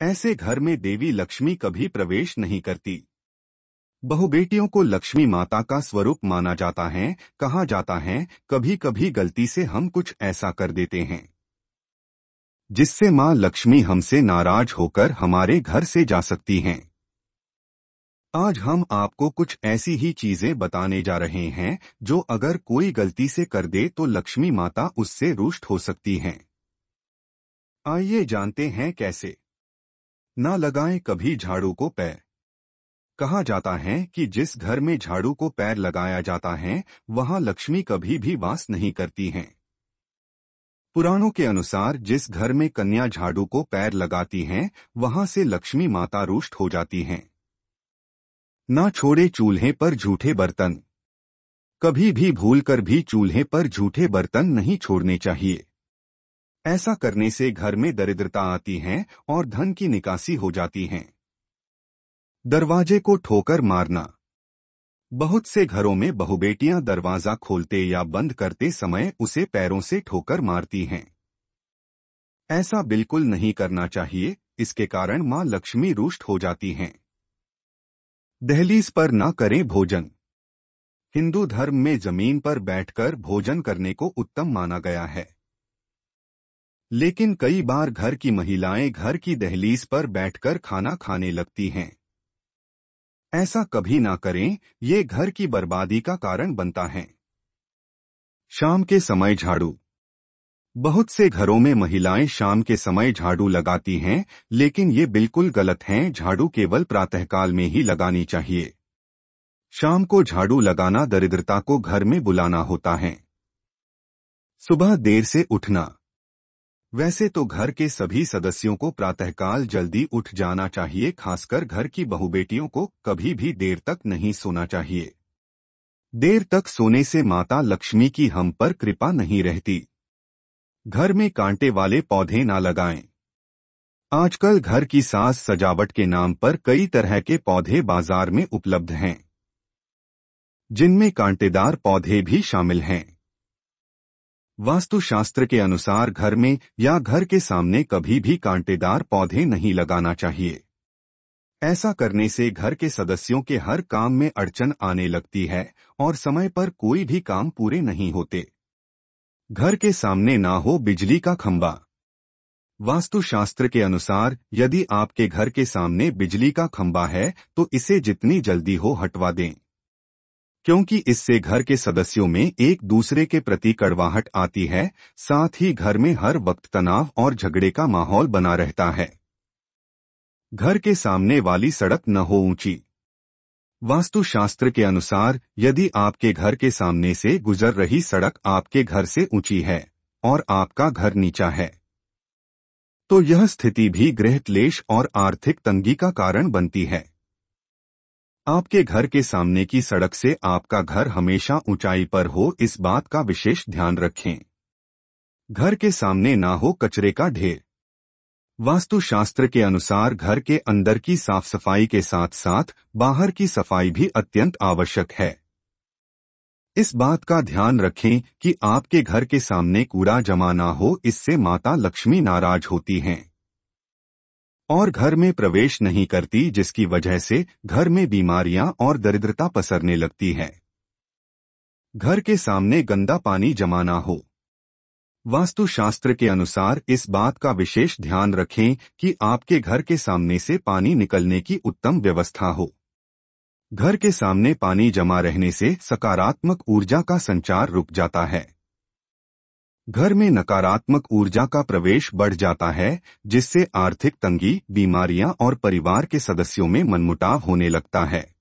ऐसे घर में देवी लक्ष्मी कभी प्रवेश नहीं करती। बहुबेटियों को लक्ष्मी माता का स्वरूप माना जाता है। कहा जाता है कभी कभी गलती से हम कुछ ऐसा कर देते हैं जिससे माँ लक्ष्मी हमसे नाराज होकर हमारे घर से जा सकती हैं। आज हम आपको कुछ ऐसी ही चीजें बताने जा रहे हैं जो अगर कोई गलती से कर दे तो लक्ष्मी माता उससे रुष्ट हो सकती हैं। आइए जानते हैं कैसे। ना लगाएं कभी झाड़ू को पैर। कहा जाता है कि जिस घर में झाड़ू को पैर लगाया जाता है वहां लक्ष्मी कभी भी वास नहीं करती हैं। पुराणों के अनुसार जिस घर में कन्या झाड़ू को पैर लगाती हैं वहां से लक्ष्मी माता रुष्ट हो जाती हैं। ना छोड़े चूल्हे पर झूठे बर्तन। कभी भी भूलकर भी चूल्हे पर झूठे बर्तन नहीं छोड़ने चाहिए। ऐसा करने से घर में दरिद्रता आती है और धन की निकासी हो जाती है। दरवाजे को ठोकर मारना। बहुत से घरों में बहुबेटियां दरवाजा खोलते या बंद करते समय उसे पैरों से ठोकर मारती हैं। ऐसा बिल्कुल नहीं करना चाहिए, इसके कारण मां लक्ष्मी रुष्ट हो जाती हैं। दहलीज पर ना करें भोजन। हिंदू धर्म में जमीन पर बैठकर भोजन करने को उत्तम माना गया है, लेकिन कई बार घर की महिलाएं घर की दहलीज पर बैठकर खाना खाने लगती हैं। ऐसा कभी ना करें, ये घर की बर्बादी का कारण बनता है। शाम के समय झाड़ू। बहुत से घरों में महिलाएं शाम के समय झाड़ू लगाती हैं, लेकिन ये बिल्कुल गलत है। झाड़ू केवल प्रातःकाल में ही लगानी चाहिए। शाम को झाड़ू लगाना दरिद्रता को घर में बुलाना होता है। सुबह देर से उठना। वैसे तो घर के सभी सदस्यों को प्रातःकाल जल्दी उठ जाना चाहिए, खासकर घर की बहुबेटियों को कभी भी देर तक नहीं सोना चाहिए। देर तक सोने से माता लक्ष्मी की हम पर कृपा नहीं रहती। घर में कांटे वाले पौधे ना लगाएं। आजकल घर की साज सजावट के नाम पर कई तरह के पौधे बाजार में उपलब्ध हैं, जिनमें कांटेदार पौधे भी शामिल हैं। वास्तुशास्त्र के अनुसार घर में या घर के सामने कभी भी कांटेदार पौधे नहीं लगाना चाहिए। ऐसा करने से घर के सदस्यों के हर काम में अड़चन आने लगती है और समय पर कोई भी काम पूरे नहीं होते। घर के सामने ना हो बिजली का खंभा। वास्तुशास्त्र के अनुसार यदि आपके घर के सामने बिजली का खंभा है तो इसे जितनी जल्दी हो हटवा दें, क्योंकि इससे घर के सदस्यों में एक दूसरे के प्रति कड़वाहट आती है। साथ ही घर में हर वक्त तनाव और झगड़े का माहौल बना रहता है। घर के सामने वाली सड़क न हो ऊंची। वास्तुशास्त्र के अनुसार यदि आपके घर के सामने से गुजर रही सड़क आपके घर से ऊंची है और आपका घर नीचा है, तो यह स्थिति भी गृह क्लेश और आर्थिक तंगी का कारण बनती है। आपके घर के सामने की सड़क से आपका घर हमेशा ऊंचाई पर हो, इस बात का विशेष ध्यान रखें। घर के सामने ना हो कचरे का ढेर। वास्तुशास्त्र के अनुसार घर के अंदर की साफ सफाई के साथ साथ बाहर की सफाई भी अत्यंत आवश्यक है। इस बात का ध्यान रखें कि आपके घर के सामने कूड़ा जमा ना हो, इससे माता लक्ष्मी नाराज होती हैं और घर में प्रवेश नहीं करती, जिसकी वजह से घर में बीमारियां और दरिद्रता पसरने लगती है। घर के सामने गंदा पानी जमा ना हो। वास्तुशास्त्र के अनुसार इस बात का विशेष ध्यान रखें कि आपके घर के सामने से पानी निकलने की उत्तम व्यवस्था हो। घर के सामने पानी जमा रहने से सकारात्मक ऊर्जा का संचार रुक जाता है। घर में नकारात्मक ऊर्जा का प्रवेश बढ़ जाता है, जिससे आर्थिक तंगी, बीमारियां और परिवार के सदस्यों में मनमुटाव होने लगता है।